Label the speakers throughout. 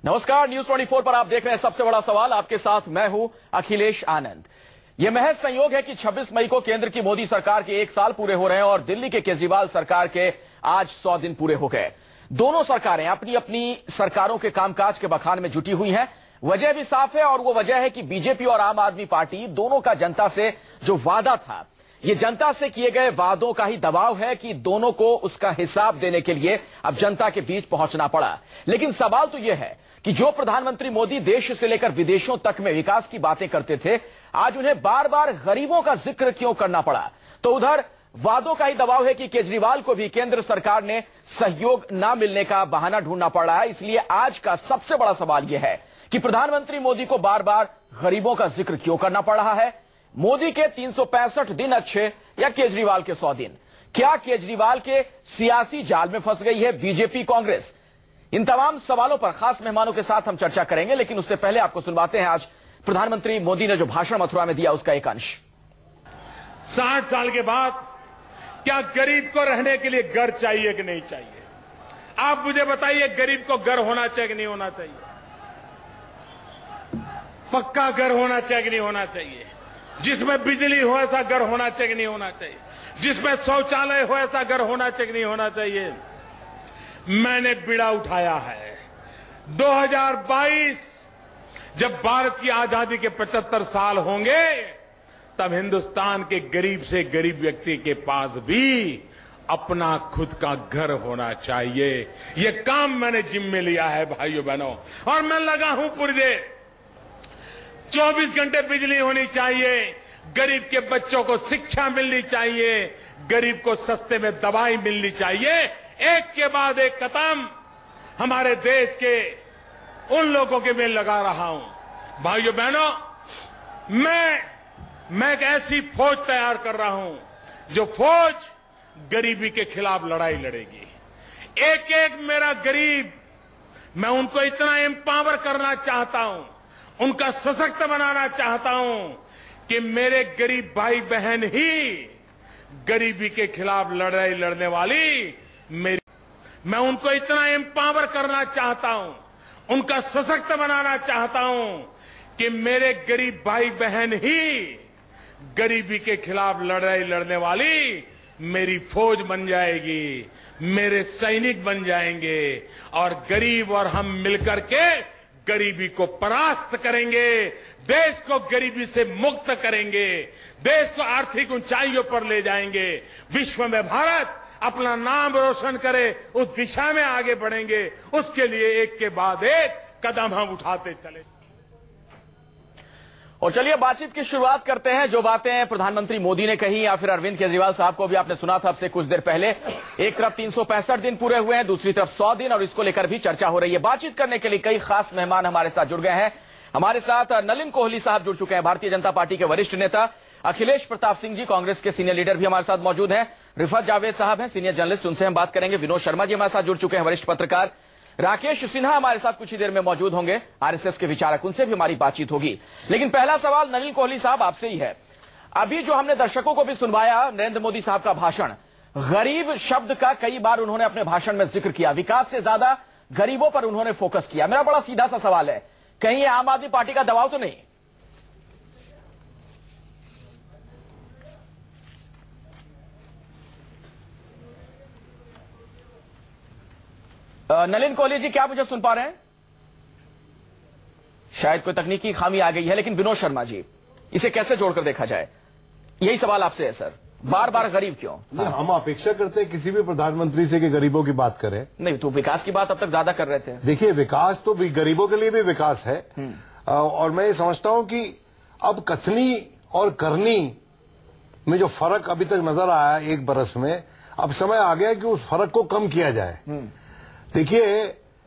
Speaker 1: नमस्कार, न्यूज 24 पर आप देख रहे हैं सबसे बड़ा सवाल। आपके साथ मैं हूं अखिलेश आनंद। यह महज संयोग है कि 26 मई को केंद्र की मोदी सरकार के 1 साल पूरे हो रहे हैं और दिल्ली के केजरीवाल सरकार के आज 100 दिन पूरे हो गए। दोनों सरकारें अपनी अपनी सरकारों के कामकाज के बखान में जुटी हुई हैं। वजह भी साफ है और वो वजह है कि बीजेपी और आम आदमी पार्टी दोनों का जनता से जो वादा था, ये जनता से किए गए वादों का ही दबाव है कि दोनों को उसका हिसाब देने के लिए अब जनता के बीच पहुंचना पड़ा। लेकिन सवाल तो यह है कि जो प्रधानमंत्री मोदी देश से लेकर विदेशों तक में विकास की बातें करते थे, आज उन्हें बार बार गरीबों का जिक्र क्यों करना पड़ा? तो उधर वादों का ही दबाव है कि केजरीवाल को भी केंद्र सरकार ने सहयोग न मिलने का बहाना ढूंढना पड़ रहा है। इसलिए आज का सबसे बड़ा सवाल यह है कि प्रधानमंत्री मोदी को बार बार गरीबों का जिक्र क्यों करना पड़ रहा है? मोदी के 365 दिन अच्छे या केजरीवाल के 100 दिन? क्या केजरीवाल के सियासी जाल में फंस गई है बीजेपी कांग्रेस? इन तमाम सवालों पर खास मेहमानों के साथ हम चर्चा करेंगे, लेकिन उससे पहले आपको सुनवाते हैं आज प्रधानमंत्री मोदी ने जो भाषण मथुरा में दिया उसका एक अंश।
Speaker 2: 60 साल के बाद क्या गरीब को रहने के लिए घर चाहिए कि नहीं चाहिए? आप मुझे बताइए, गरीब को घर होना चाहिए कि नहीं होना चाहिए? पक्का घर होना चाहिए कि नहीं होना चाहिए? जिसमें बिजली हो ऐसा घर होना चाहिए कि नहीं होना चाहिए? जिसमें शौचालय हो ऐसा घर होना चाहिए कि नहीं होना चाहिए? मैंने बीड़ा उठाया है। 2022 जब भारत की आजादी के 75 साल होंगे, तब हिंदुस्तान के गरीब से गरीब व्यक्ति के पास भी अपना खुद का घर होना चाहिए। यह काम मैंने जिम्मे लिया है भाइयों बहनों, और मैं लगा हूं पुरजे। 24 घंटे बिजली होनी चाहिए, गरीब के बच्चों को शिक्षा मिलनी चाहिए, गरीब को सस्ते में दवाई मिलनी चाहिए। एक के बाद एक कदम हमारे देश के उन लोगों के मैं लगा रहा हूं। भाइयों बहनों, मैं एक ऐसी फौज तैयार कर रहा हूं जो फौज गरीबी के खिलाफ लड़ाई लड़ेगी। एक एक मेरा गरीब, मैं उनको इतना एम्पावर करना चाहता हूं, उनका सशक्त बनाना चाहता हूं कि मेरे गरीब भाई बहन ही गरीबी के खिलाफ लड़ाई लड़ने वाली मैं उनको इतना एम्पावर करना चाहता हूं, उनका सशक्त बनाना चाहता हूं कि मेरे गरीब भाई बहन ही गरीबी के खिलाफ लड़ाई लड़ने वाली मेरी फौज बन जाएगी, मेरे सैनिक बन जाएंगे, और गरीब और हम मिलकर के गरीबी को परास्त करेंगे, देश को गरीबी से मुक्त करेंगे, देश को आर्थिक ऊंचाइयों पर ले जाएंगे, विश्व में भारत अपना नाम रोशन करे, उस दिशा में आगे बढ़ेंगे। उसके लिए एक के बाद एक कदम हम उठाते चले।
Speaker 1: और चलिए बातचीत की शुरुआत करते हैं। जो बातें प्रधानमंत्री मोदी ने कही या फिर अरविंद केजरीवाल साहब को भी आपने सुना था अब से कुछ देर पहले। एक तरफ 365 दिन पूरे हुए हैं, दूसरी तरफ 100 दिन, और इसको लेकर भी चर्चा हो रही है। बातचीत करने के लिए कई खास मेहमान हमारे साथ जुड़ गए हैं। हमारे साथ नलिन कोहली साहब जुड़ चुके हैं, भारतीय जनता पार्टी के वरिष्ठ नेता। अखिलेश प्रताप सिंह जी, कांग्रेस के सीनियर लीडर, भी हमारे साथ मौजूद हैं। रिफत जावेद साहब हैं, सीनियर जर्नलिस्ट, उनसे हम बात करेंगे। विनोद शर्मा जी हमारे साथ जुड़ चुके हैं, वरिष्ठ पत्रकार। राकेश सिन्हा हमारे साथ कुछ ही देर में मौजूद होंगे, आरएसएस के विचारक, उनसे भी हमारी बातचीत होगी। लेकिन पहला सवाल नलिन कोहली साहब आपसे ही है। अभी जो हमने दर्शकों को भी सुनवाया नरेंद्र मोदी साहब का भाषण, गरीब शब्द का कई बार उन्होंने अपने भाषण में जिक्र किया, विकास से ज्यादा गरीबों पर उन्होंने फोकस किया। मेरा बड़ा सीधा सा सवाल है, कहीं ये आम आदमी पार्टी का दबाव तो नहीं? नलिन कोहली जी, क्या मुझे सुन पा रहे हैं? शायद कोई तकनीकी खामी आ गई है। लेकिन विनोद शर्मा जी, इसे कैसे जोड़कर देखा जाए? यही सवाल आपसे है सर, बार बार गरीब क्यों?
Speaker 3: नहीं, हम अपेक्षा करते हैं किसी भी प्रधानमंत्री से कि गरीबों की बात करें।
Speaker 1: नहीं तो विकास की बात अब तक ज्यादा कर रहे थे।
Speaker 3: देखिए, विकास तो भी गरीबों के लिए भी विकास है, और मैं ये समझता हूं कि अब कथनी और करनी में जो फर्क अभी तक नजर आया एक बरस में, अब समय आ गया कि उस फर्क को कम किया जाए। देखिए,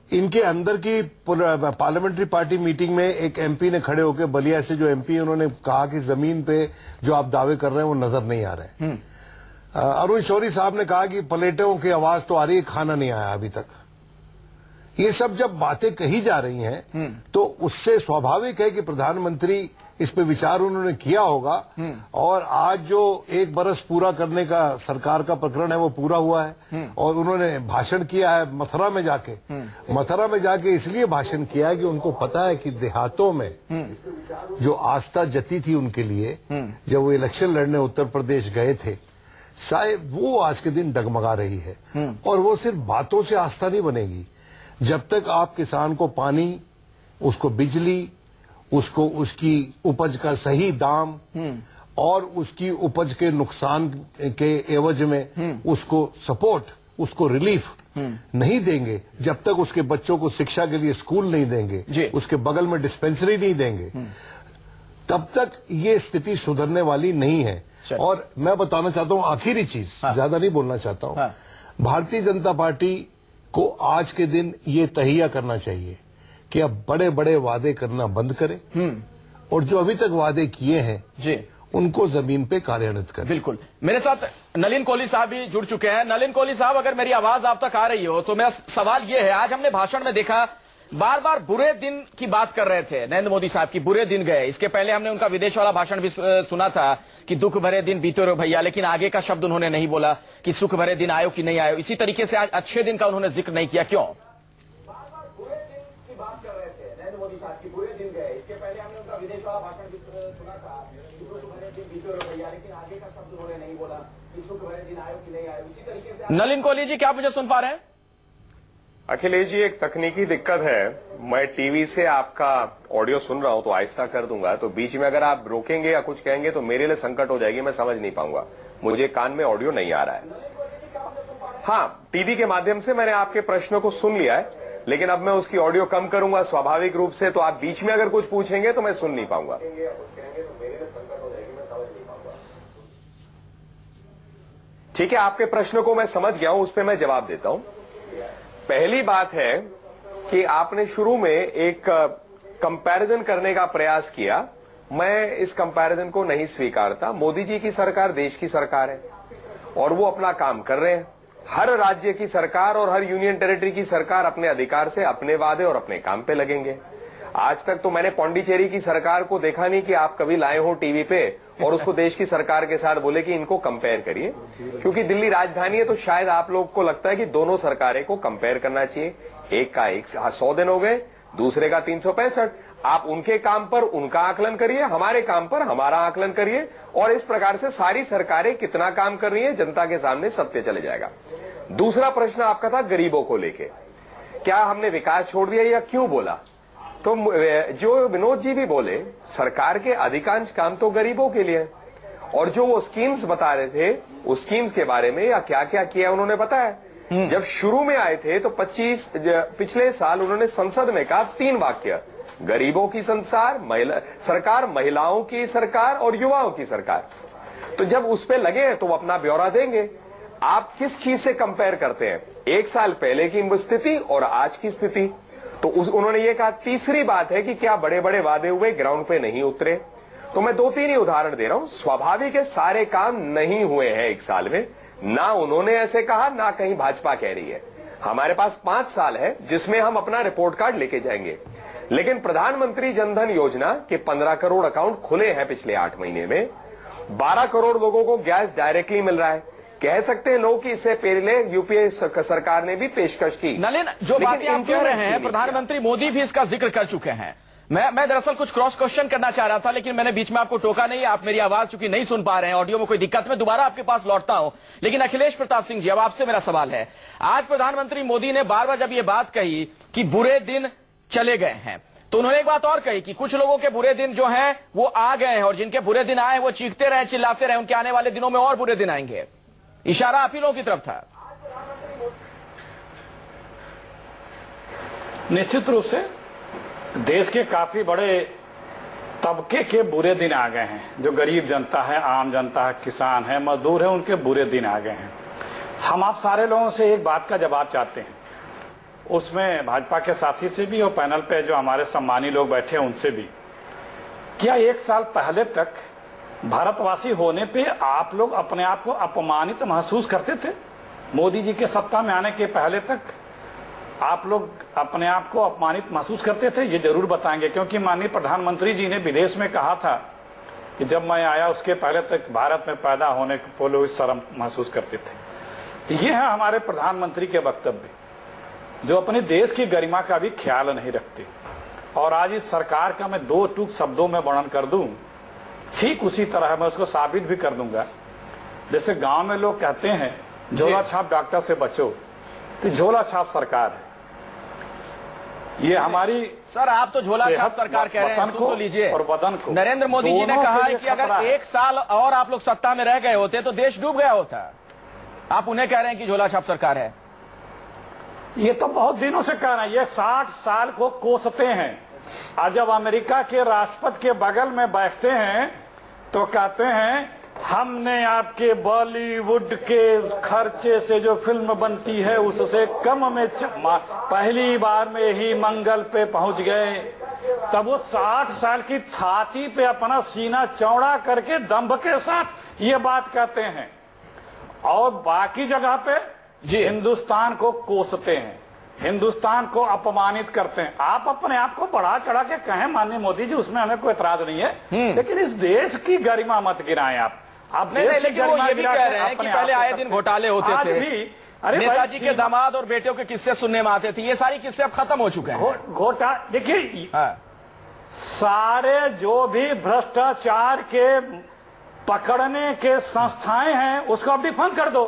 Speaker 3: इनके अंदर की पार्लियामेंट्री पार्टी मीटिंग में एक एमपी ने खड़े होकर, बलिया से जो एमपी, उन्होंने कहा कि जमीन पे जो आप दावे कर रहे हैं वो नजर नहीं आ रहे। अरुण शौरी साहब ने कहा कि प्लेटों की आवाज तो आ रही है, खाना नहीं आया अभी तक। ये सब जब बातें कही जा रही हैं तो उससे स्वाभाविक है कि प्रधानमंत्री इस पे विचार उन्होंने किया होगा। और आज जो 1 बरस पूरा करने का सरकार का प्रकरण है वो पूरा हुआ है और उन्होंने भाषण किया है मथुरा में जाके। मथुरा में जाके इसलिए भाषण किया है कि उनको पता है कि देहातों में जो आस्था जती थी उनके लिए जब वो इलेक्शन लड़ने उत्तर प्रदेश गए थे, शायद वो आज के दिन डगमगा रही है। और वो सिर्फ बातों से आस्था नहीं बनेगी। जब तक आप किसान को पानी, उसको बिजली, उसको उसकी उपज का सही दाम और उसकी उपज के नुकसान के एवज में उसको सपोर्ट, उसको रिलीफ नहीं देंगे, जब तक उसके बच्चों को शिक्षा के लिए स्कूल नहीं देंगे, उसके बगल में डिस्पेंसरी नहीं देंगे, तब तक ये स्थिति सुधरने वाली नहीं है। और मैं बताना चाहता हूं आखिरी चीज, ज्यादा नहीं बोलना चाहता हूं। भारतीय जनता पार्टी को आज के दिन ये तहिया करना चाहिए कि अब बड़े बड़े वादे करना बंद करें और जो अभी तक वादे किए हैं जी उनको जमीन पे कार्यान्वित करें।
Speaker 1: बिल्कुल। मेरे साथ नलिन कोहली साहब भी जुड़ चुके हैं। नलिन कोहली साहब, अगर मेरी आवाज आप तक आ रही हो तो मेरा सवाल यह है, आज हमने भाषण में देखा बार बार बुरे दिन की बात कर रहे थे नरेंद्र मोदी साहब की, बुरे दिन गए। इसके पहले हमने उनका विदेश वाला भाषण भी सुना था कि दुख भरे दिन बीते रहो भैया, लेकिन आगे का शब्द उन्होंने नहीं बोला कि सुख भरे दिन आयो कि नहीं आयो। इसी तरीके से आज अच्छे दिन का उन्होंने जिक्र नहीं किया। क्यों? नलिन कोहली जी, क्या आप मुझे सुन पा रहे हैं?
Speaker 4: अखिलेश जी, एक तकनीकी दिक्कत है। मैं टीवी से आपका ऑडियो सुन रहा हूं तो आहिस्ता कर दूंगा, तो बीच में अगर आप रोकेंगे या कुछ कहेंगे तो मेरे लिए संकट हो जाएगी, मैं समझ नहीं पाऊंगा। मुझे कान में ऑडियो नहीं आ रहा है। हाँ, टीवी के माध्यम से मैंने आपके प्रश्नों को सुन लिया है, लेकिन अब मैं उसकी ऑडियो कम करूंगा स्वाभाविक रूप से, तो आप बीच में अगर कुछ पूछेंगे तो मैं सुन नहीं पाऊंगा। ठीक है, आपके प्रश्नों को मैं समझ गया हूं, उस पर मैं जवाब देता हूं। पहली बात है कि आपने शुरू में एक कंपैरिजन करने का प्रयास किया। मैं इस कंपैरिजन को नहीं स्वीकारता। मोदी जी की सरकार देश की सरकार है और वो अपना काम कर रहे हैं। हर राज्य की सरकार और हर यूनियन टेरिटरी की सरकार अपने अधिकार से अपने वादे और अपने काम पे लगेंगे। आज तक तो मैंने पौंडीचेरी की सरकार को देखा नहीं कि आप कभी लाए हो टीवी पे और उसको देश की सरकार के साथ बोले कि इनको कंपेयर करिए, क्योंकि दिल्ली राजधानी है तो शायद आप लोग को लगता है कि दोनों सरकारें को कंपेयर करना चाहिए। एक का 100 दिन हो गए, दूसरे का 365। आप उनके काम पर उनका आकलन करिए, हमारे काम पर हमारा आकलन करिए, और इस प्रकार से सारी सरकारें कितना काम कर रही है जनता के सामने सत्य चले जाएगा। दूसरा प्रश्न आपका था गरीबों को लेके, क्या हमने विकास छोड़ दिया या क्यों बोला? तो जो विनोद जी भी बोले, सरकार के अधिकांश काम तो गरीबों के लिए, और जो वो स्कीम्स बता रहे थे उस स्कीम्स के बारे में या क्या क्या किया उन्होंने बताया। जब शुरू में आए थे तो पिछले साल उन्होंने संसद में कहा 3 वाक्य, गरीबों की सरकार, महिलाओं की सरकार और युवाओं की सरकार। तो जब उस पे लगे तो वो अपना ब्यौरा देंगे। आप किस चीज से कंपेयर करते हैं, 1 साल पहले की स्थिति और आज की स्थिति? तो उन्होंने ये कहा। तीसरी बात है कि क्या बड़े बड़े वादे हुए, ग्राउंड पे नहीं उतरे? तो मैं 2-3 ही उदाहरण दे रहा हूं। स्वाभाविक है सारे काम नहीं हुए हैं 1 साल में, ना उन्होंने ऐसे कहा ना कहीं भाजपा कह रही है। हमारे पास 5 साल है जिसमें हम अपना रिपोर्ट कार्ड लेके जाएंगे। लेकिन प्रधानमंत्री जनधन योजना के 15 करोड़ अकाउंट खुले हैं पिछले 8 महीने में। 12 करोड़ लोगों को गैस डायरेक्टली मिल रहा है। कह सकते हैं लोग कि इससे पहले यूपीए सरकार ने भी पेशकश की।
Speaker 1: नलिन, जो बातें आप कह रहे हैं, प्रधानमंत्री मोदी भी इसका जिक्र कर चुके हैं। मैं दरअसल कुछ क्रॉस क्वेश्चन करना चाह रहा था, लेकिन मैंने बीच में आपको टोका नहीं। आप मेरी आवाज चूंकि नहीं सुन पा रहे हैं, ऑडियो में कोई दिक्कत, मैं दोबारा आपके पास लौटता हूं। लेकिन अखिलेश प्रताप सिंह जी, अब आपसे मेरा सवाल है, आज प्रधानमंत्री मोदी ने बार बार जब ये बात कही कि बुरे दिन चले गए हैं, तो उन्होंने एक बात और कही कि कुछ लोगों के बुरे दिन जो हैं वो आ गए हैं, और जिनके बुरे दिन आए वो चीखते रहे, चिल्लाते रहे, उनके आने वाले दिनों में और बुरे दिन आएंगे। इशारा आप ही लोगों की तरफ था।
Speaker 5: निश्चित रूप से देश के काफी बड़े तबके के बुरे दिन आ गए हैं। जो गरीब जनता है, आम जनता है, किसान है, मजदूर है, उनके बुरे दिन आ गए हैं। हम आप सारे लोगों से एक बात का जवाब चाहते हैं, उसमें भाजपा के साथी से भी और पैनल पे जो हमारे सम्मानी लोग बैठे हैं उनसे भी। क्या 1 साल पहले तक भारतवासी होने पे आप लोग अपने आप को अपमानित महसूस करते थे? मोदी जी के सत्ता में आने के पहले तक आप लोग अपने आप को अपमानित महसूस करते थे? ये जरूर बताएंगे, क्योंकि माननीय प्रधानमंत्री जी ने विदेश में कहा था कि जब मैं आया उसके पहले तक भारत में पैदा होने को लोग शर्म महसूस करते थे। तो ये है हमारे प्रधानमंत्री के वक्तव्य, जो अपने देश की गरिमा का भी ख्याल नहीं रखते। और आज इस सरकार का मैं दो टूक शब्दों में वर्णन कर दूं, ठीक उसी तरह मैं उसको साबित भी कर दूंगा। जैसे गांव में लोग कहते हैं झोला छाप डॉक्टर से बचो, तो झोला छाप सरकार है ये हमारी।
Speaker 1: सर आप तो झोला छाप सरकार कह रहे हैं, सुन तो लीजिए।
Speaker 5: और वतन को
Speaker 1: नरेंद्र मोदी जी ने कहा है कि अगर 1 साल और आप लोग सत्ता में रह गए होते तो देश डूब गया होता। आप उन्हें कह रहे हैं कि झोला छाप सरकार है।
Speaker 5: ये तो बहुत दिनों से कह रहे हैं, ये 60 साल को कोसते हैं। आज जब अमेरिका के राष्ट्रपति के बगल में बैठते हैं तो कहते हैं हमने आपके बॉलीवुड के खर्चे से जो फिल्म बनती है उससे कम में पहली बार में ही मंगल पे पहुंच गए। तब वो 60 साल की छाती पे अपना सीना चौड़ा करके दंभ के साथ ये बात कहते हैं, और बाकी जगह पे हिंदुस्तान को कोसते हैं, हिंदुस्तान को अपमानित करते हैं। आप अपने आप को बढ़ा चढ़ा के कहें माननीय मोदी जी, उसमें हमें कोई एतराज नहीं है, लेकिन इस देश की गरिमा मत गिराएं आप।
Speaker 1: लेकिन वो ये भी कह रहे हैं कि पहले आए दिन घोटाले होते थे, नेताजी के दामाद और बेटियों के किस्से सुनने में आते थे, ये सारी किस्से अब खत्म हो चुके हैं।
Speaker 5: घोटाला देखिए, सारे जो भी भ्रष्टाचार के पकड़ने के संस्थाएं हैं उसको अब डिफंड कर दो,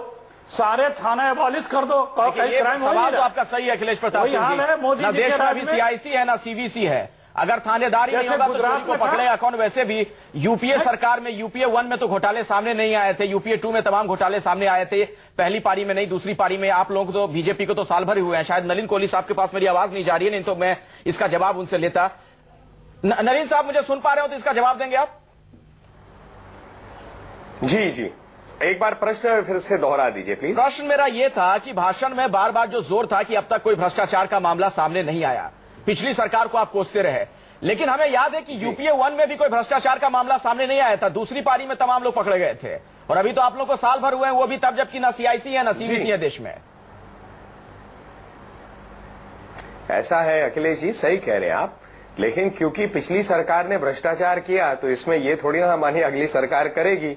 Speaker 5: सारे थाने एबॉलिश कर दो।
Speaker 1: सवाल तो आपका सही है अखिलेश प्रताप सिंह जी, ना देश में अभी सीआईसी है ना सीवीसी है। अगर थानेदारी नहीं होगा तो चोरी को पकड़ेगा कौन? वैसे भी यूपीए सरकार में यूपीए 1 में तो घोटाले सामने नहीं आए थे, यूपीए 2 में तमाम घोटाले सामने आए थे, पहली पारी में नहीं, दूसरी पारी में। आप लोगों को तो बीजेपी को तो साल भर हुए हैं। शायद नलिन कोहली साहब के पास मेरी आवाज नहीं जा रही है, नहीं तो मैं इसका जवाब उनसे लेता। नलिन साहब मुझे सुन पा रहे हो तो इसका जवाब देंगे आप?
Speaker 4: जी जी, एक बार प्रश्न फिर से दोहरा दीजिए प्लीज।
Speaker 1: प्रश्न मेरा यह था कि भाषण में बार बार जो जोर था कि अब तक कोई भ्रष्टाचार का मामला सामने नहीं आया, पिछली सरकार को आप कोसते रहे, लेकिन हमें याद है कि यूपीए 1 में भी कोई भ्रष्टाचार का मामला सामने नहीं आया था, दूसरी पारी में तमाम लोग पकड़े गए थे, और अभी तो आप लोग को साल भर हुए हैं, वो भी तब जबकि ना सीआईसी है ना सीवीसी है देश में।
Speaker 4: ऐसा है अखिलेश जी, सही कह रहे हैं आप, लेकिन क्योंकि पिछली सरकार ने भ्रष्टाचार किया तो इसमें ये थोड़ी ना मानिए अगली सरकार करेगी।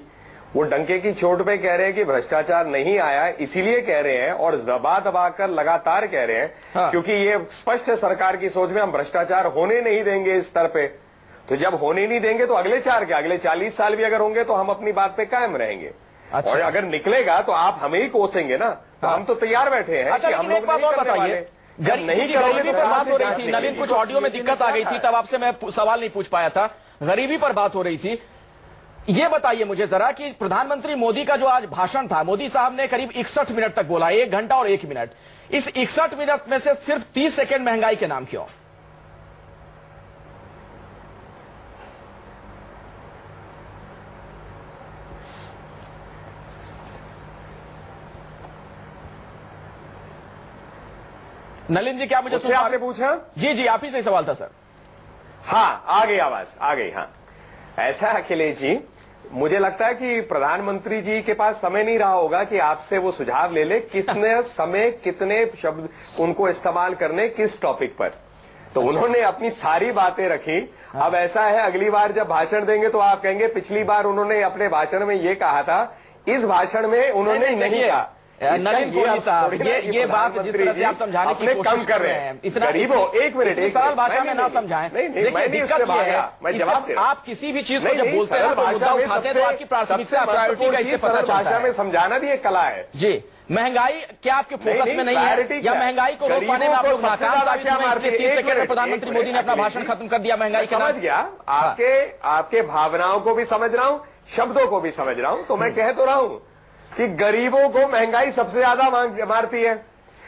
Speaker 4: वो डंके की चोट पे कह रहे हैं कि भ्रष्टाचार नहीं आया, इसीलिए कह रहे हैं और दबा दबा कर लगातार कह रहे हैं। हाँ। क्योंकि ये स्पष्ट है सरकार की सोच में, हम भ्रष्टाचार होने नहीं देंगे इस स्तर पे। तो जब होने नहीं देंगे तो अगले 40 साल भी अगर होंगे तो हम अपनी बात पे कायम रहेंगे। अच्छा। और अगर निकलेगा तो आप हमें ही कोसेंगे ना, तो हम तो तैयार बैठे हैं।
Speaker 1: अच्छा, हम लोग बताइए, गरीबी पर बात हो रही थी नलिन, कुछ ऑडियो में दिक्कत आ गई थी, तब आपसे मैं सवाल नहीं पूछ पाया था। गरीबी पर बात हो रही थी, ये बताइए मुझे जरा कि प्रधानमंत्री मोदी का जो आज भाषण था, मोदी साहब ने करीब 61 मिनट तक बोला, 1 घंटा और 1 मिनट। इस 61 मिनट में से सिर्फ 30 सेकंड महंगाई के नाम क्यों? नलिन जी क्या मुझे सुन
Speaker 4: आपने पूछा?
Speaker 1: जी जी, आप ही से सवाल था सर।
Speaker 4: हाँ, आ गई आवाज, आ गई। हाँ, ऐसा अखिलेश जी, मुझे लगता है कि प्रधानमंत्री जी के पास समय नहीं रहा होगा कि आपसे वो सुझाव ले ले कितने समय कितने शब्द उनको इस्तेमाल करने किस टॉपिक पर। तो अच्छा। उन्होंने अपनी सारी बातें रखी। हाँ। अब ऐसा है, अगली बार जब भाषण देंगे तो आप कहेंगे पिछली बार उन्होंने अपने भाषण में ये कहा था, इस भाषण में उन्होंने नहीं कहा।
Speaker 1: नलिन कोहली साहब, ये बात जिस तरह से आप समझाने की कोशिश कर रहे हैं, इतना
Speaker 4: गरीबों, एक मिनट,
Speaker 1: सरल भाषा में ना समझाएं। देखिए दिक्कत ये है, जवाब आप किसी भी चीज को जब बोलते हैं तो मुद्दा उठाते हैं तो आपकी प्राथमिकता प्रायोरिटी का इससे पता चलता है।
Speaker 4: भाषा में समझाना भी एक कला है
Speaker 1: जी। महंगाई क्या आपके फोकस में नहीं है, या महंगाई को रोक पाने में आप लोग नाकाम साबित हुए, इसलिए 30 सेकंड में प्रधानमंत्री मोदी ने अपना भाषण खत्म कर दिया महंगाई के नाम?
Speaker 4: समझ गया, आपके भावनाओं को भी समझ रहा हूं, शब्दों को भी समझ रहा हूं। तो मैं कह तो रहा हूं कि गरीबों को महंगाई सबसे ज्यादा मारती है,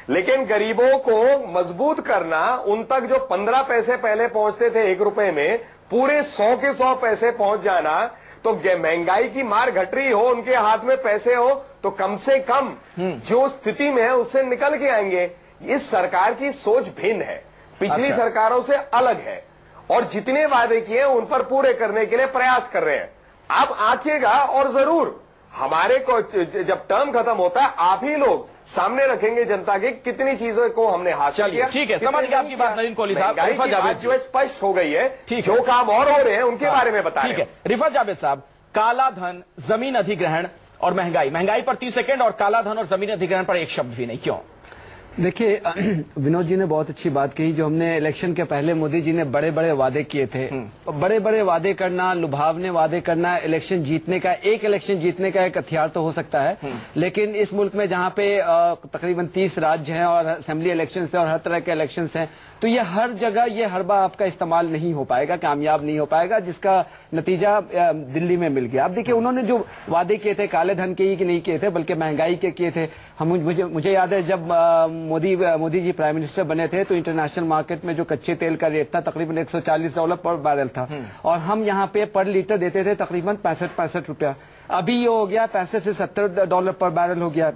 Speaker 4: लेकिन गरीबों को मजबूत करना, उन तक जो 15 पैसे पहले पहुंचते थे 1 रुपए में, पूरे 100 के 100 पैसे पहुंच जाना। तो महंगाई की मार घट रही हो, उनके हाथ में पैसे हो, तो कम से कम जो स्थिति में है उससे निकल के आएंगे। इस सरकार की सोच भिन्न है, पिछली सरकारों से अलग है, और जितने वादे किए उन पर पूरे करने के लिए प्रयास कर रहे हैं। आप आंकिएगा और जरूर हमारे को जब टर्म खत्म होता है आप ही लोग सामने रखेंगे जनता के कितनी चीजों को हमने हासिल किया।
Speaker 1: ठीक है, समझ गया आपकी बात नलिन कोहली साहब।
Speaker 4: रिफत जावेद जो स्पष्ट हो गई है, जो काम और हो रहे हैं उनके बारे में बताएं।
Speaker 1: ठीक है रिफत जावेद साहब, काला धन, जमीन अधिग्रहण और महंगाई पर 30 सेकंड और काला धन और जमीन अधिग्रहण पर एक शब्द भी नहीं, क्यों?
Speaker 6: देखिए विनोद जी ने बहुत अच्छी बात कही। जो हमने इलेक्शन के पहले मोदी जी ने बड़े बड़े वादे किए थे, बड़े बड़े वादे करना, लुभावने वादे करना, इलेक्शन जीतने का एक हथियार तो हो सकता है, लेकिन इस मुल्क में जहाँ पे तकरीबन 30 राज्य हैं और असेंबली इलेक्शन है और हर तरह के इलेक्शन हैं, तो ये हर जगह ये हरबा आपका इस्तेमाल नहीं हो पाएगा, कामयाब नहीं हो पाएगा, जिसका नतीजा दिल्ली में मिल गया। अब देखिए उन्होंने जो वादे किए थे काले धन के ही नहीं किए थे बल्कि महंगाई के किए थे। मुझे याद है जब मोदी जी प्राइम मिनिस्टर बने थे तो इंटरनेशनल मार्केट में जो कच्चे तेल का रेट था तकरीबन $140 पर बैरल था और हम यहाँ पे पर लीटर देते थे तकरीबन 65 रुपया। अभी ये हो गया 65 से $70 पर बैरल हो गया,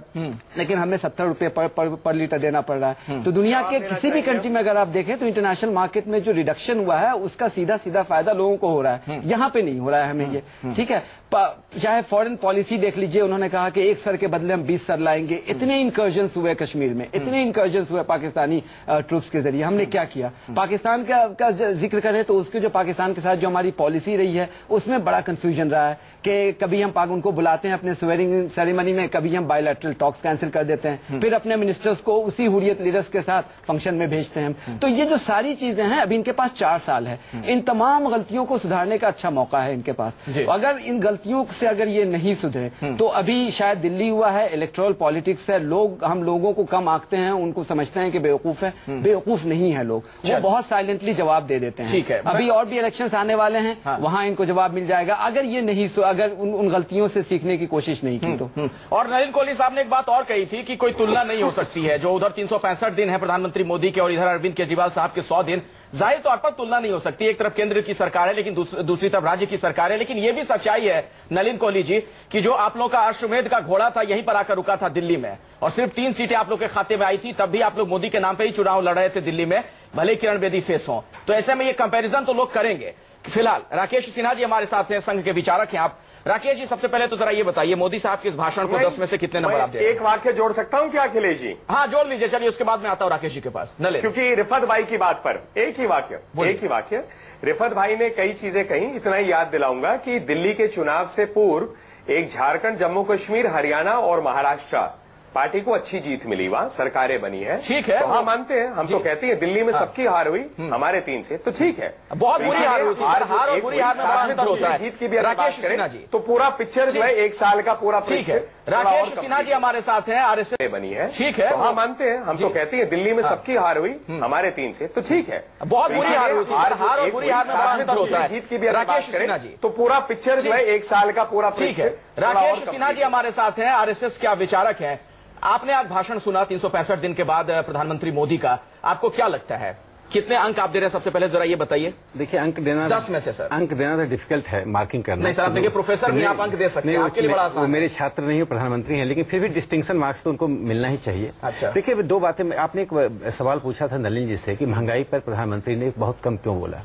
Speaker 6: लेकिन हमें 70 रुपये पर लीटर देना पड़ रहा है। तो दुनिया के किसी भी कंट्री में अगर आप देखें तो इंटरनेशनल मार्केट में जो रिडक्शन हुआ है उसका सीधा फायदा लोगों को हो रहा है, यहाँ पे नहीं हो रहा है हमें ये। ठीक है, चाहे फॉरेन पॉलिसी देख लीजिए, उन्होंने कहा कि 1 सर के बदले हम 20 सर लाएंगे। इतने इंकर्जन्स हुए कश्मीर में, इतने इंकर्जन्स हुए पाकिस्तानी ट्रूप्स के जरिए। हमने क्या किया? पाकिस्तान का जिक्र करें तो उसके जो पाकिस्तान के साथ जो हमारी पॉलिसी रही है उसमें बड़ा कंफ्यूजन रहा है कि कभी हम उनको बुलाते हैं अपने स्वेरिंग सेरेमनी में, कभी हम बायलैटरल टॉक्स कैंसिल कर देते हैं, फिर अपने मिनिस्टर्स को उसी हुर्रियत लीडर्स के साथ फंक्शन में भेजते हैं। तो ये जो सारी चीजें हैं, अभी इनके पास 4 साल है, इन तमाम गलतियों को सुधारने का अच्छा मौका है इनके पास। अगर इन गलतियों से अगर ये नहीं सुधरे तो अभी शायद दिल्ली हुआ है, इलेक्टोरल पॉलिटिक्स है, हम लोगों को कम आंकते हैं, उनको समझते हैं कि बेवकूफ है। बेवकूफ नहीं है लोग, वो बहुत साइलेंटली जवाब दे देते हैं।
Speaker 1: ठीक है,
Speaker 6: अभी और भी इलेक्शंस आने वाले हैं, वहां इनको जवाब मिल जाएगा अगर ये नहीं अगर उन गलतियों से सीखने की कोशिश नहीं की तो।
Speaker 1: और नलिन कोहली साहब ने एक बात और कही थी कि कोई तुलना नहीं हो सकती है, जो उधर 365 दिन है प्रधानमंत्री मोदी के और इधर अरविंद केजरीवाल साहब के 100 दिन, जाहिर तौर पर तुलना नहीं हो सकती। एक तरफ केंद्र की सरकार है लेकिन दूसरी तरफ राज्य की सरकार है। लेकिन यह भी सच्चाई है नलिन कोहली जी कि जो आप लोगों का अश्वमेध का घोड़ा था यहीं पर आकर रुका था दिल्ली में, और सिर्फ 3 सीटें आप लोग के खाते में आई थी, तब भी आप लोग मोदी के नाम पे ही चुनाव लड़ रहे थे दिल्ली में, भले किरण बेदी फेस हो। तो ऐसे में ये कंपैरिजन तो लोग करेंगे। फिलहाल राकेश सिन्हा जी हमारे साथ हैं, संघ के विचारक हैं आप। राकेश जी, सबसे पहले तो जरा ये बताइए, मोदी साहब के इस भाषण को 10 में से कितने नंबर आप देंगे?
Speaker 4: एक वाक्य जोड़ सकता हूं क्या अखिलेश जी?
Speaker 1: हाँ जोड़ लीजिए, चलिए उसके बाद मैं आता हूं राकेश जी के पास।
Speaker 4: क्योंकि रिफत भाई की बात पर एक ही वाक्य रिफत भाई ने कई चीजें कही। इतना ही याद दिलाऊंगा कि दिल्ली के चुनाव से पूर्व एक झारखंड, जम्मू कश्मीर, हरियाणा और महाराष्ट्र पार्टी को अच्छी जीत मिली, वहां सरकारें बनी है।
Speaker 1: ठीक है,
Speaker 4: तो हम मानते हैं, हम तो कहते हैं दिल्ली में सबकी हार हुई, हमारे 3 से, तो ठीक है।
Speaker 1: बहुत बुरी हार हुई, हार और बुरी हार में बड़ा अंतर होता है।
Speaker 4: जीत की भी
Speaker 1: राकेश सिन्हा जी,
Speaker 4: तो पूरा पिक्चर जो है 1 साल का पूरा
Speaker 1: ठीक है। राकेश सिन्हा जी हमारे साथ हैं, आरएसएस
Speaker 4: बनी है।
Speaker 1: ठीक है,
Speaker 4: तो हम मानते हैं, हम तो कहते हैं दिल्ली में सबकी हार हुई, हमारे 3 से, तो ठीक है।
Speaker 1: बहुत बुरी हार हुई, हार और बुरी हार में बड़ा अंतर होता है।
Speaker 4: जीत की भी
Speaker 1: राकेश सिन्हा जी,
Speaker 4: तो पूरा पिक्चर जो है 1 साल का पूरा,
Speaker 1: ठीक है। राकेश सिन्हा जी हमारे साथ हैं, आरएसएस के विचारक हैं। आपने आज भाषण सुना 365 दिन के बाद प्रधानमंत्री मोदी का, आपको क्या लगता है कितने अंक आप दे रहे हैं? सबसे पहले जरा ये बताइए।
Speaker 7: देखिए अंक देना
Speaker 1: 10 में से सर
Speaker 7: अंक देना तो डिफिकल्ट है, मार्किंग करना।
Speaker 1: नहीं सर, आप देखिए प्रोफेसर नहीं, आप अंक दे सकते हैं, आपके लिए बड़ा आसान है।
Speaker 7: मेरे छात्र नहीं हो, प्रधानमंत्री हैं, लेकिन फिर भी डिस्टिंक्शन मार्क्स तो उनको मिलना ही चाहिए।
Speaker 1: अच्छा,
Speaker 7: देखिए 2 बातें। आपने एक सवाल पूछा था नलिन जी से कि महंगाई पर प्रधानमंत्री ने बहुत कम क्यों बोला।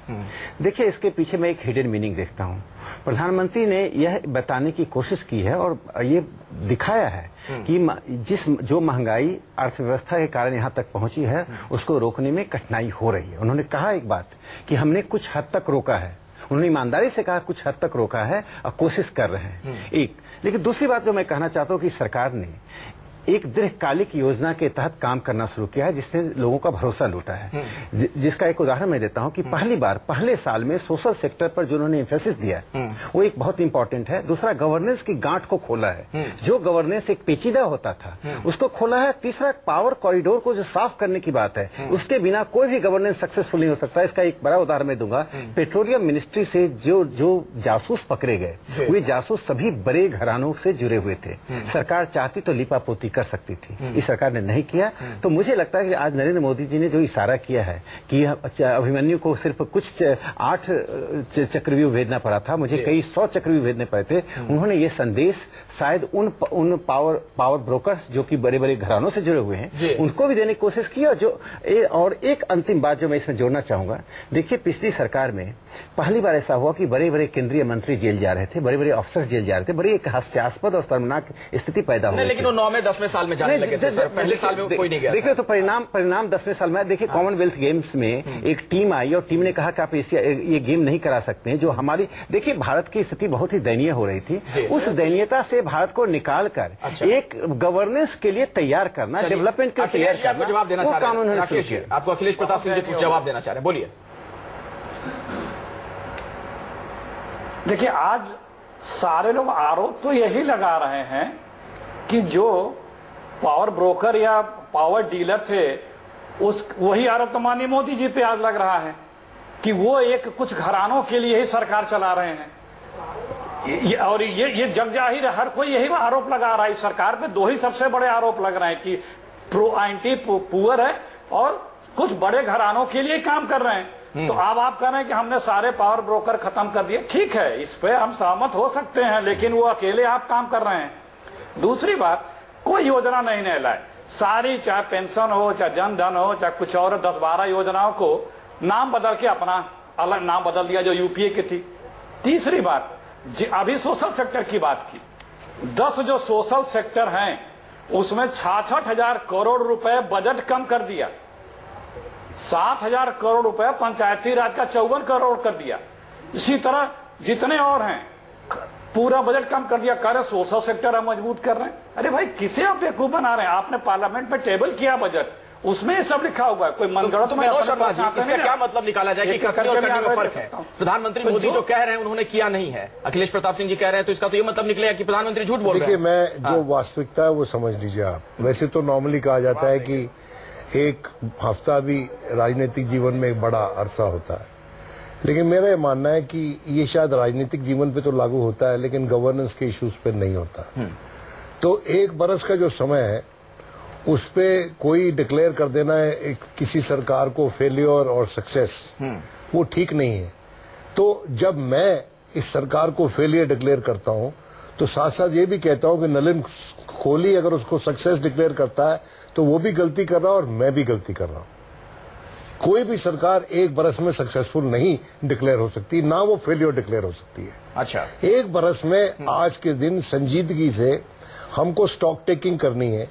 Speaker 7: देखिए इसके पीछे मैं एक हिडन मीनिंग देखता हूँ। प्रधानमंत्री ने यह बताने की कोशिश की है और ये दिखाया है कि जो महंगाई अर्थव्यवस्था के कारण यहाँ तक पहुंची है उसको रोकने में कठिनाई हो रही है। उन्होंने कहा एक बात कि हमने कुछ हद तक रोका है, उन्होंने ईमानदारी से कहा कुछ हद तक रोका है और कोशिश कर रहे हैं एक। लेकिन दूसरी बात जो मैं कहना चाहता हूँ कि सरकार ने एक दीर्घकालिक योजना के तहत काम करना शुरू किया है जिसने लोगों का भरोसा लूटा है। जिसका एक उदाहरण मैं देता हूं कि पहली बार पहले साल में सोशल सेक्टर पर जो उन्होंने एम्फेसिस दिया वो एक बहुत इंपॉर्टेंट है। दूसरा, गवर्नेंस की गांठ को खोला है। जो गवर्नेंस एक पेचीदा होता था उसको खोला है। तीसरा, पावर कॉरिडोर को जो साफ करने की बात है, उसके बिना कोई भी गवर्नेंस सक्सेसफुल नहीं हो सकता। इसका एक बड़ा उदाहरण मैं दूंगा। पेट्रोलियम मिनिस्ट्री से जो जासूस पकड़े गए, वे जासूस सभी बड़े घरानों से जुड़े हुए थे। सरकार चाहती तो लिपापोती कर सकती थी, इस सरकार ने नहीं किया। तो मुझे लगता है कि आज नरेंद्र मोदी जी ने जो इशारा किया है कि अभिमन्यु को सिर्फ कुछ 8 चक्रव्यूह भेजना पड़ा था, मुझे कई 100 चक्रव्यूह भेजने पड़े थे। उन्होंने ये संदेश शायद उन पावर ब्रोकर्स जो कि बड़े बड़े घरानों से जुड़े हुए हैं उनको भी देने की कोशिश की। और एक अंतिम बात जो मैं इसमें जोड़ना चाहूंगा, देखिए पिछली सरकार में पहली बार ऐसा हुआ कि बड़े बड़े केंद्रीय मंत्री जेल जा रहे थे, बड़े बड़े अफसर जेल जा रहे थे, बड़ी एक हास्यास्पद और शर्मनाक स्थिति पैदा हो गई।
Speaker 1: लेकिन वो 9वें 10वें साल में जाने लगे थे सर, पहले साल में कोई नहीं गया।
Speaker 7: देखिए तो परिणाम 10वें साल में। देखिए कॉमनवेल्थ गेम्स में एक टीम आई और टीम ने कहा कि आप ये गेम नहीं करा सकते हैं, जो हमारी देखिए भारत की स्थिति बहुत ही दयनीय हो रही थी। उस दयनीयता से भारत को निकाल कर एक गवर्नेंस के लिए तैयार करना, डेवलपमेंट के लिए तैयार करना,
Speaker 1: जवाब देना
Speaker 7: वो
Speaker 1: चाह
Speaker 7: काम उन्होंने शुरू
Speaker 1: रहे हैं।
Speaker 7: किया।
Speaker 1: आपको अखिलेश प्रताप सिंह जी कुछ जवाब देना चाह रहे हैं, बोलिए।
Speaker 5: देखिए आज सारे लोग आरोप तो यही लगा रहे हैं कि जो पावर ब्रोकर या पावर डीलर थे वही आरोप तो माननीय मोदी जी पे आज लग रहा है कि वो एक कुछ घरानों के लिए ही सरकार चला रहे हैं। और ये जग जाहिर है, हर कोई यही आरोप लगा रहा है। इस सरकार पे 2 ही सबसे बड़े आरोप लग रहे हैं कि एंटी पुअर है और कुछ बड़े घरानों के लिए काम कर रहे हैं। तो अब आप कह रहे हैं कि हमने सारे पावर ब्रोकर खत्म कर दिए। ठीक है, इस पे हम सहमत हो सकते हैं, लेकिन वो अकेले आप काम कर रहे हैं। दूसरी बात, कोई योजना नहीं लाए, सारी चाहे पेंशन हो, चाहे जन धन हो, चाहे कुछ और 10-12 योजनाओं को नाम बदल के अपना अलग नाम बदल दिया जो यूपीए की थी। तीसरी बात, अभी सोशल सेक्टर की बात की, 10 जो सोशल सेक्टर हैं उसमें 66,000 करोड़ रुपए बजट कम कर दिया, 7,000 करोड़ रुपए पंचायती राज का 54 करोड़ कर दिया। इसी तरह जितने और हैं पूरा बजट कम कर दिया। कह रहे सोशल सेक्टर हम मजबूत कर रहे हैं। अरे भाई किसे आप बेवकूफ बना रहे हैं? आपने पार्लियामेंट में टेबल किया बजट, उसमें ये सब लिखा हुआ है। कोई मनगढ़ंत
Speaker 1: तो इसका क्या मतलब निकाला जाए कि कथनी और करनी में फर्क है? प्रधानमंत्री मोदी जो कह रहे हैं उन्होंने किया नहीं है, अखिलेश प्रताप सिंह जी कह रहे हैं, तो इसका तो ये मतलब निकलेगा कि प्रधानमंत्री झूठ बोल रहे हैं।
Speaker 3: देखिए मैं जो वास्तविकता है वो समझ लीजिए आप। वैसे तो नॉर्मली कहा जाता है कि एक हफ्ता भी राजनीतिक जीवन में एक बड़ा अरसा होता है, लेकिन मेरा ये मानना है कि ये शायद राजनीतिक जीवन पे तो लागू होता है लेकिन गवर्नेंस के इश्यूज पे नहीं होता। तो 1 बरस का जो समय है उस पे कोई डिक्लेयर कर देना है एक किसी सरकार को फेलियर और सक्सेस, वो ठीक नहीं है। तो जब मैं इस सरकार को फेलियर डिक्लेयर करता हूं तो साथ साथ ये भी कहता हूं कि नलिन कोहली अगर उसको सक्सेस डिक्लेयर करता है तो वो भी गलती कर रहा है और मैं भी गलती कर रहा हूं। कोई भी सरकार 1 बरस में सक्सेसफुल नहीं डिक्लेयर हो सकती, ना वो फेलियर डिक्लेयर हो सकती है।
Speaker 1: अच्छा,
Speaker 3: 1 बरस में आज के दिन संजीदगी से हमको स्टॉक टेकिंग करनी है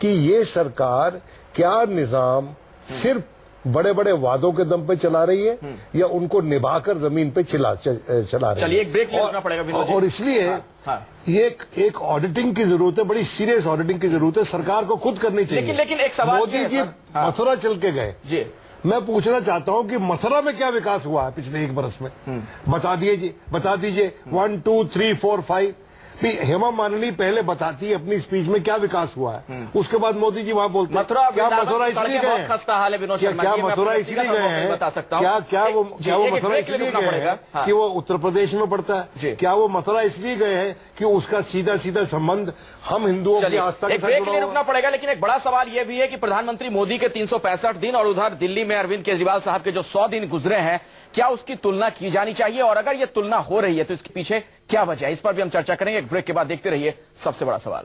Speaker 3: कि ये सरकार क्या निजाम सिर्फ बड़े बड़े वादों के दम पे चला रही है या उनको निभाकर जमीन पे चला रही है।
Speaker 1: चलिए एक ब्रेक लेना पड़ेगा विनोद जी।
Speaker 3: और इसलिए ये एक ऑडिटिंग की जरूरत है, बड़ी सीरियस ऑडिटिंग की जरूरत है, सरकार को खुद करनी चाहिए।
Speaker 1: लेकिन एक सवाल
Speaker 3: मोदी जी मथुरा चल के गए जी, मैं पूछना चाहता हूं कि मथुरा में क्या विकास हुआ है पिछले 1 बरस में? बता दीजिए 1 2 3 4 5। हेमा मालिनी पहले बताती है अपनी स्पीच में क्या विकास हुआ है, उसके बाद मोदी जी वहां बोलते हैं क्या मथुरा इसलिए गए हैं,
Speaker 1: खस्ता हाल है विनोद शर्मा,
Speaker 3: क्या मथुरा इसलिए गए हैं, क्या वो मथुरा इसलिए गए हैं कि वो उत्तर प्रदेश में पड़ता है, क्या वो मथुरा इसलिए गए हैं कि उसका सीधा सीधा संबंध हम हिंदुओं की आस्था के साथ जुड़ा
Speaker 1: रुकना पड़ेगा। लेकिन एक बड़ा सवाल यह भी है कि प्रधानमंत्री मोदी के 365 दिन और उधर दिल्ली में अरविंद केजरीवाल साहब के जो 100 दिन गुजरे हैं, क्या उसकी तुलना की जानी चाहिए? और अगर यह तुलना हो रही है तो इसके पीछे क्या वजह है? इस पर भी हम चर्चा करेंगे एक ब्रेक के बाद। देखते रहिए सबसे बड़ा सवाल।